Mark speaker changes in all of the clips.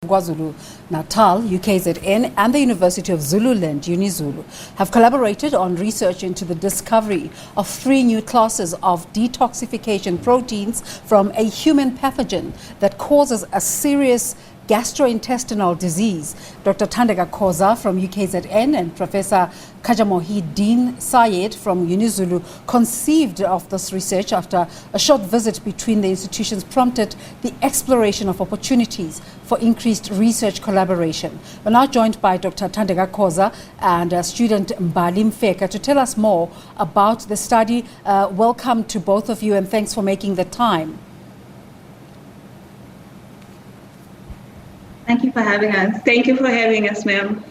Speaker 1: KwaZulu-Natal, UKZN, and the University of Zululand, UNIZULU, have collaborated on research into the discovery of 3 new classes of detoxification proteins from a human pathogen that causes a serious gastrointestinal disease. Dr Thandeka Khoza from UKZN and Professor Khajamohiddin Syed from UNIZULU conceived of this research after a short visit between the institutions prompted the exploration of opportunities for increased research collaboration. We're now joined by Dr Thandeka Khoza and student Mbali Mfeka to tell us more about the study. Welcome to both of you and thanks for making the time.
Speaker 2: Thank you for having us. Thank you for having us, ma'am.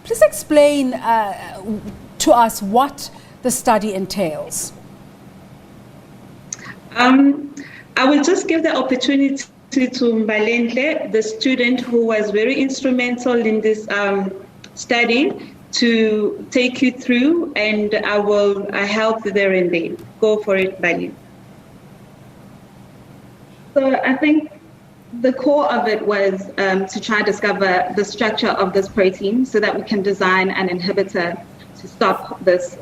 Speaker 1: Please explain to us what the study entails.
Speaker 2: I will just give the opportunity to Mbali, the student who was very instrumental in this study, to take you through, and I will help there and then. Go for it, Mbali.
Speaker 3: So I think the core of it was to try to discover the structure of this protein so that we can design an inhibitor to stop this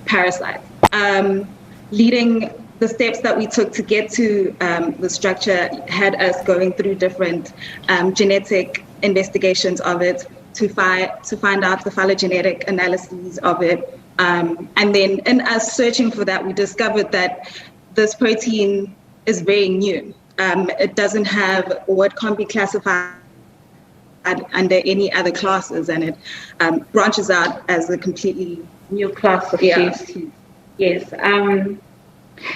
Speaker 3: parasite. Leading the steps that we took to get to the structure had us going through different genetic investigations of it to find out the phylogenetic analyses of it. And then in us searching for that, we discovered that this protein is very new. It doesn't have, or it can't be classified under any other classes, and it branches out as a completely
Speaker 2: new class of species. Yes.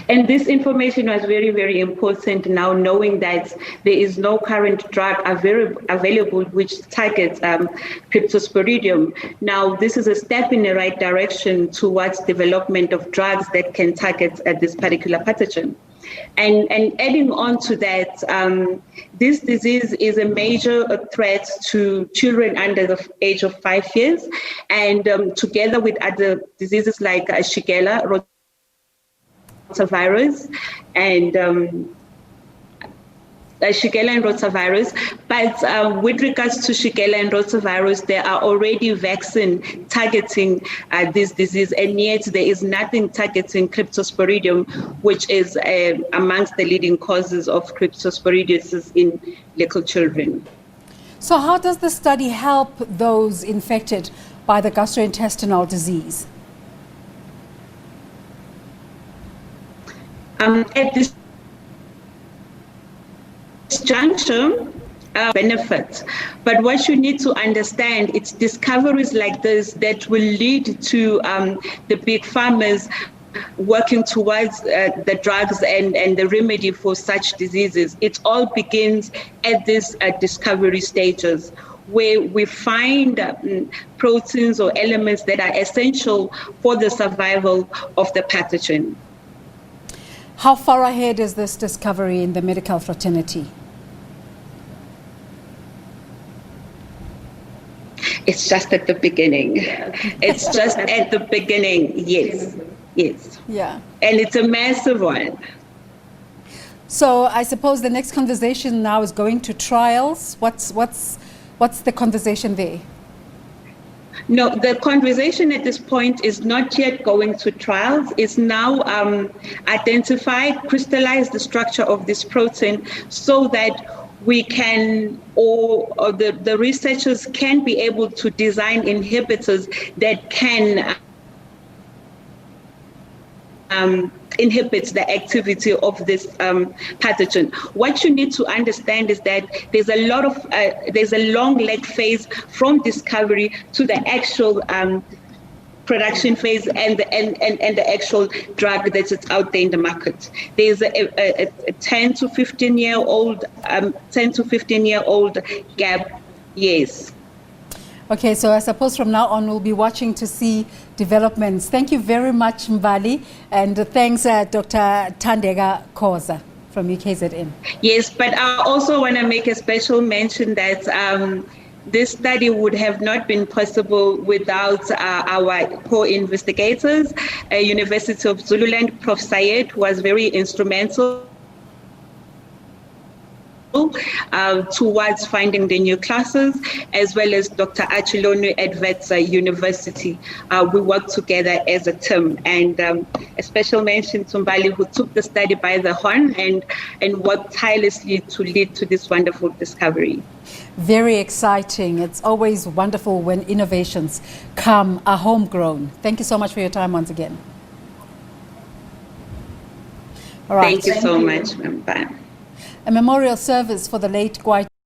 Speaker 2: And this information was very, very important now, knowing that there is no current drug available which targets cryptosporidium. Now, this is a step in the right direction towards development of drugs that can target this particular pathogen. And adding on to that, this disease is a major threat to children under the age of 5 years, and together with other diseases like Shigella, rotavirus, and Shigella and rotavirus. But with regards to Shigella and rotavirus, there are already vaccines targeting this disease, and yet there is nothing targeting cryptosporidium, which is amongst the leading causes of cryptosporidiosis in little children.
Speaker 1: So how does the study help those infected by the gastrointestinal disease?
Speaker 2: At this juncture, benefit. But what you need to understand, it's discoveries like this that will lead to the big pharmas working towards the drugs and the remedy for such diseases. It all begins at this discovery stages, where we find proteins or elements that are essential for the survival of the pathogen.
Speaker 1: How far ahead is this discovery in the medical fraternity?
Speaker 2: It's just at the beginning. It's just at the beginning, yes. Yes.
Speaker 1: Yeah.
Speaker 2: And it's a massive one.
Speaker 1: So I suppose the next conversation now is going to trials. What's the conversation there?
Speaker 2: No, the conversation at this point is not yet going to trials. It's now identified, crystallized the structure of this protein so that we can, or the researchers can be able to design inhibitors that can inhibit the activity of this pathogen. What you need to understand is that there's a long lag phase from discovery to the actual production phase and the actual drug that is out there in the market. There's a 10 to 15 year old gap. Yes.
Speaker 1: Okay, so I suppose from now on we'll be watching to see developments. Thank you very much, Mbali, and thanks, Dr. Thandeka Khoza from UKZN.
Speaker 2: Yes, but I also want to make a special mention that this study would have not been possible without our co-investigators. University of Zululand, Prof. Syed was very instrumental towards finding the new classes, as well as Dr. Achilonu at Wits University. We work together as a team, and a special mention to Mbali, who took the study by the horn and worked tirelessly to lead to this wonderful discovery.
Speaker 1: Very exciting. It's always wonderful when innovations are homegrown. Thank you so much for your time once again. All right.
Speaker 2: Thank you so much, ma'am. Bye.
Speaker 1: A memorial service for the late